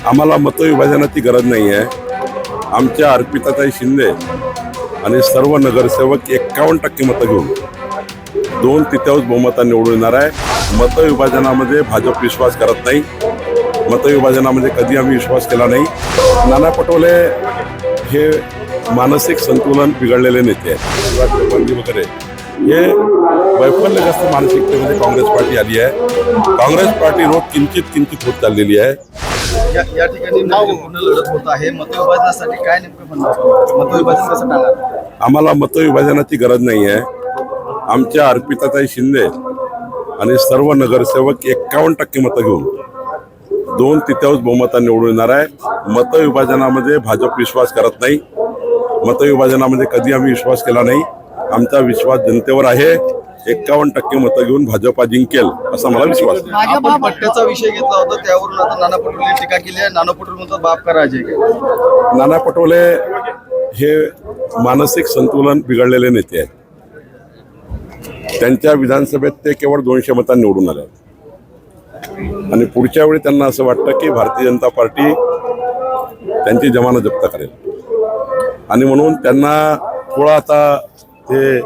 आम्हाला मतविभाजनाची गरज नाही आहे. आमच्या अर्पिताताई शिंदे आणि सर्व नगरसेवक 51% मतं घेऊन 2/3 बहुमताने निवडून येणार आहे. मतविभाजनामध्ये भाजप विश्वास करत नाही. मतविभाजनामध्ये कधी आम्ही विश्वास केला नाही. नाना पटोले हे मानसिक संतुलन बिघडलेले नेते आहेत. बंदी वगैरे हे वैफल्यग्रस्त मानसिकतेमध्ये काँग्रेस पार्टी आली आहे. काँग्रेस पार्टी रोज किंचित होत चाललेली आहे. या ठिकाणी पूर्ण लढत होत आहे. मतविभाजनासाठी काय नेमकं म्हणणं, मतविभाजन कसं टाळणार? आम्हाला मतविभाजनाची गरज नाही आहे. आमच्या अर्पिताताई शिंदे आणि सर्व नगरसेवक 51% मतं घेऊन 2/3 बहुमताने निवडून येणार आहे. मतविभाजनामध्ये भाजप विश्वास करत नाही. मतविभाजनामध्ये कधी आम्ही विश्वास केला नाही. आमचा विश्वास जनतेवर आहे. 51% मतं घेऊन भाजप जिंकेल असा मला विश्वास आहे. आपण पट्ट्याचा विषय घेतला होता, त्यावरून आता नाना पटोले टीका केली आहे. नाना पटोले म्हणतात बाप का राजे. नाना पटोले हे मानसिक संतुलन बिघडलेले नेते आहेत. त्यांच्या विधानसभेत ते केवळ 200 मतांनी निवडून आले आणि पुढच्या वेळी त्यांना असं वाटतं की भारतीय जनता पार्टी त्यांची जमानत जप्त करेल आणि म्हणून त्यांना थोडा आता ते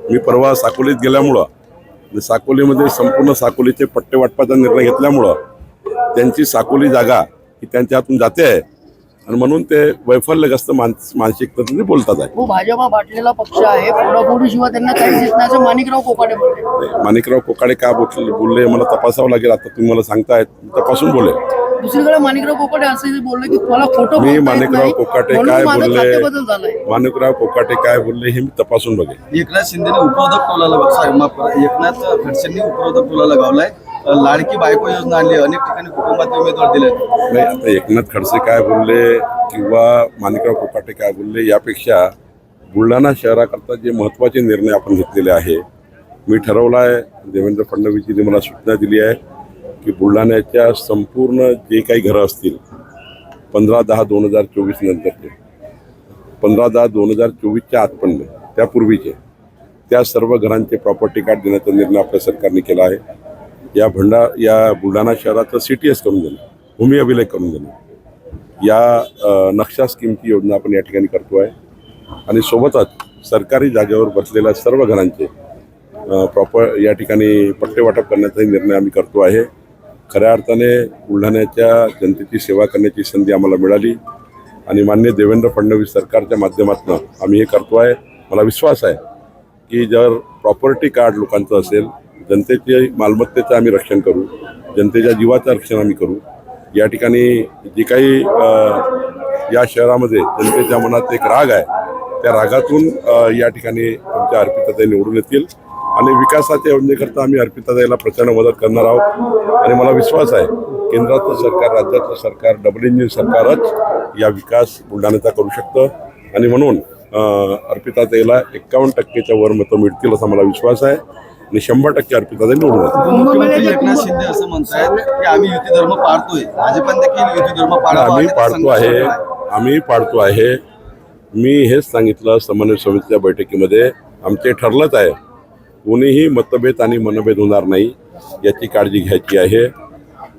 मी परवा साकोलीत गेल्यामुळं साकोलीमध्ये संपूर्ण साकोलीचे पट्टे वाटपाचा निर्णय घेतल्यामुळं त्यांची साकोली जागा ही त्यांच्या हातून जाते आहे आणि म्हणून ते वैफल्यग्रस्त मानसिकतेने बोलतात आहे. भाजपा बाटलेला पक्ष आहे. फोडाफोडीशिवाय त्यांना काहीच दिसत नाही असं माणिकराव कोकाटे बोलले. माणिकराव कोकाटे का बोलले मला तपासावं लागेल. आता तुम्ही मला सांगताय तपासून बोले. दुसरीकडे माणिकराव कोकाटे असं बोलले की मला खोटं मी माणिकराव कोकाटे काय बोलले, माणिकराव कोकाटे काय बोलले हे मी तपासून बघेल. एकनाथ शिंदेने उपरोधक टोला एकनाथ खडसेंनी उपरोधक टोला लगावलाय. लाडकी बायको योजना आणली, अनेक ठिकाणी कुटुंबातील उमेदवार दिले. नाही, आता एकनाथ खडसे काय बोलले किंवा माणिकराव कोकाटे काय बोलले यापेक्षा बुलढाणा शहराकरता जे महत्त्वाचे निर्णय आपण घेतलेले आहे, मी ठरवलं आहे. देवेंद्र फडणवीसजींनी मला सूचना दिली आहे की बुलढाण्याच्या संपूर्ण जे काही घरं असतील 15/10/2024 नंतरचे 15/10/2024च्या आतपर्यंत त्यापूर्वीचे त्या सर्व घरांचे प्रॉपर्टी कार्ड देण्याचा निर्णय आपल्या सरकारने केला आहे. या बुलढाणा शहराचं CTS करून देणं, भूमी अभिलेख करून देणं, या नक्षा स्कीमची योजना आपण या ठिकाणी करतो आहे आणि सोबतच सरकारी जागेवर बसलेल्या सर्व घरांचे या ठिकाणी पट्टे वाटप करण्याचाही निर्णय आम्ही करतो आहे. खऱ्या अर्थाने बुलढाण्याच्या जनतेची सेवा करण्याची संधी आम्हाला मिळाली आणि माननीय देवेंद्र फडणवीस सरकारच्या माध्यमातून आम्ही हे करतो आहे. मला विश्वास आहे की जर प्रॉपर्टी कार्ड लोकांचं असेल, जनतेच्या मालमत्तेचं आम्ही रक्षण करू, जनतेच्या जीवाचं रक्षण आम्ही करू. या ठिकाणी जे काही या शहरामध्ये जनतेच्या मनात एक राग आहे, त्या रागातून या ठिकाणी आमच्या अर्पिताताई निवडून येतील आणि विकासाच्या योजनेकरता आम्ही अर्पिताताईला प्रचंड मदत करणार आहोत आणि मला विश्वास आहे केंद्राचं सरकार, राज्याचं सरकार, डबल इंजिन सरकारच या विकास बुलढाण्याचा करू शकतं आणि म्हणून अर्पिताताईला 51%च्या वर मतं मिळतील असा मला विश्वास आहे आणि 100% अर्पिताताई निवडून येतील. मुख्यमंत्री एकनाथ शिंदे असं म्हणतायत की आम्ही युती धर्म पाळतोय. भाजपाने देखील युती धर्म आम्ही पाळतो आहे. मी हेच सांगितलं समन्वय समितीच्या बैठकीमध्ये, आमचे ठरलंच आहे कोणीही मतभेद आणि मनभेद होणार नाही याची काळजी घ्यायची आहे.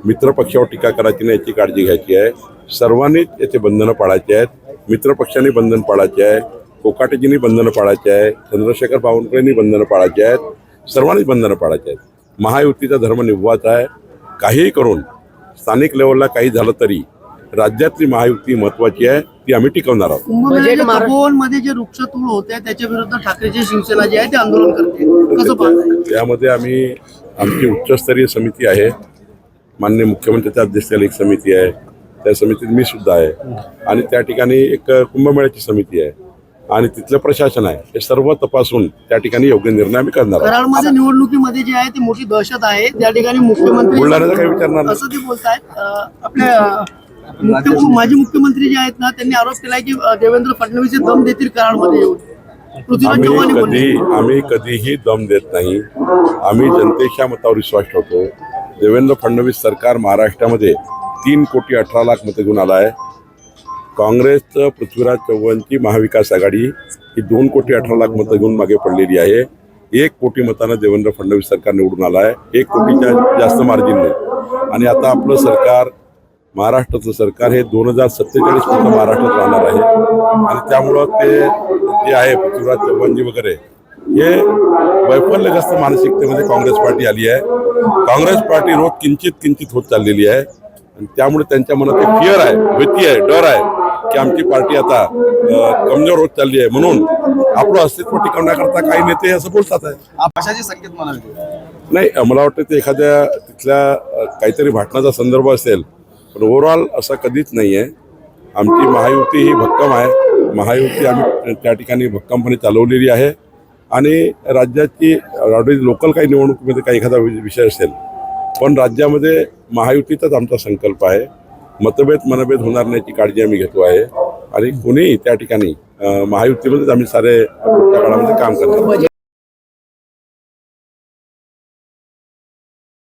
मित्रपक्षावर टीका करायची नाही याची काळजी घ्यायची आहे. सर्वांनीच याचे बंधनं पाळायचे आहेत. मित्रपक्षांनी बंधन पाळायचे आहे, कोकाटेजींनी बंधनं पाळायचे आहे, चंद्रशेखर बावनकुळेंनी बंधनं पाळायचे आहेत, सर्वांनीच बंधनं पाळायचे आहेत. महायुतीचा धर्म निभवायचा आहे. काहीही करून स्थानिक लेवलला काही झालं तरी राज्यातली महायुती महत्वाची आहे, ती आम्ही टिकवणार आहोत. मध्ये जे वृक्षतोड होते त्याच्या विरुद्ध ठाकरेची शिवसेना जे आहे ते आंदोलन करते, कसं पाहताय? त्यामध्ये आमची उच्चस्तरीय समिती आहे. माननीय मुख्यमंत्र्यांच्या अध्यक्षतेखाली एक समिती आहे. त्या समितीत मी सुद्धा आहे आणि त्या ठिकाणी एक कुंभमेळ्याची समिती आहे आणि तिथलं प्रशासन आहे. हे सर्व तपासून त्या ठिकाणी योग्य निर्णय आम्ही करणार आहोत. कराडमध्ये निवडणुकीमध्ये जे आहे ते मोठी दहशत आहे. त्या ठिकाणी मुख्यमंत्री बुलढाण्याचं काही विचारणार असं ते बोलतायत. आपल्या माजी मुख्यमंत्री जे आहेत ना, त्यांनी आरोप केलाय की देवेंद्र फडणवीस हे दम देतील कराडमध्ये येऊन. आम्ही कधीही दम देत नाही. आम्ही जनतेच्या मतावर विश्वास ठेवतो. देवेंद्र फडणवीस सरकार महाराष्ट्रामध्ये 3,18,00,000 मतं घेऊन आला आहे. काँग्रेसचं पृथ्वीराज चव्हाणची महाविकास आघाडी ही 2,18,00,000 मतं घेऊन मागे पडलेली आहे. 1 कोटी मतानं देवेंद्र फडणवीस सरकार निवडून आला आहे, 1 कोटीच्या जास्त मार्जिनने. आणि आता आपलं सरकार महाराष्ट्राचं सरकार हे 2047 पर्यंत महाराष्ट्रात राहणार आहे आणि त्यामुळं ते जे आहे पृथ्वीराज चव्हाणजी वगैरे हे वैफल्यग्रस्त मानसिकतेमध्ये काँग्रेस पार्टी आली आहे. काँग्रेस पार्टी रोज किंचित होत चाललेली आहे आणि त्यामुळे त्यांच्या मनात एक फिअर आहे, भीती आहे, डर आहे की आमची पार्टी आता कमजोर होत चालली आहे, म्हणून आपलं अस्तित्व टिकवण्याकरता काही नेते असं बोलतात आहे. कशाचे संकेत म्हणाले? नाही, मला वाटतं ते एखाद्या तिथल्या काहीतरी भाषणाचा संदर्भ असेल, पण ओव्हरऑल असं कधीच नाही आहे. आमची महायुती ही भक्कम आहे. महायुती आम्ही त्या ठिकाणी भक्कमपणे चालवलेली आहे आणि राज्याची लोकल काही निवडणुकीमध्ये काही एखादा विषय असेल, पण राज्यामध्ये महायुतीचाच आमचा संकल्प आहे. मनभेद होणार नाही याची काळजी आम्ही घेतो आहे आणि कोणीही त्या ठिकाणी महायुतीमध्येच आम्ही सारे पुढच्या काळामध्ये काम करणार.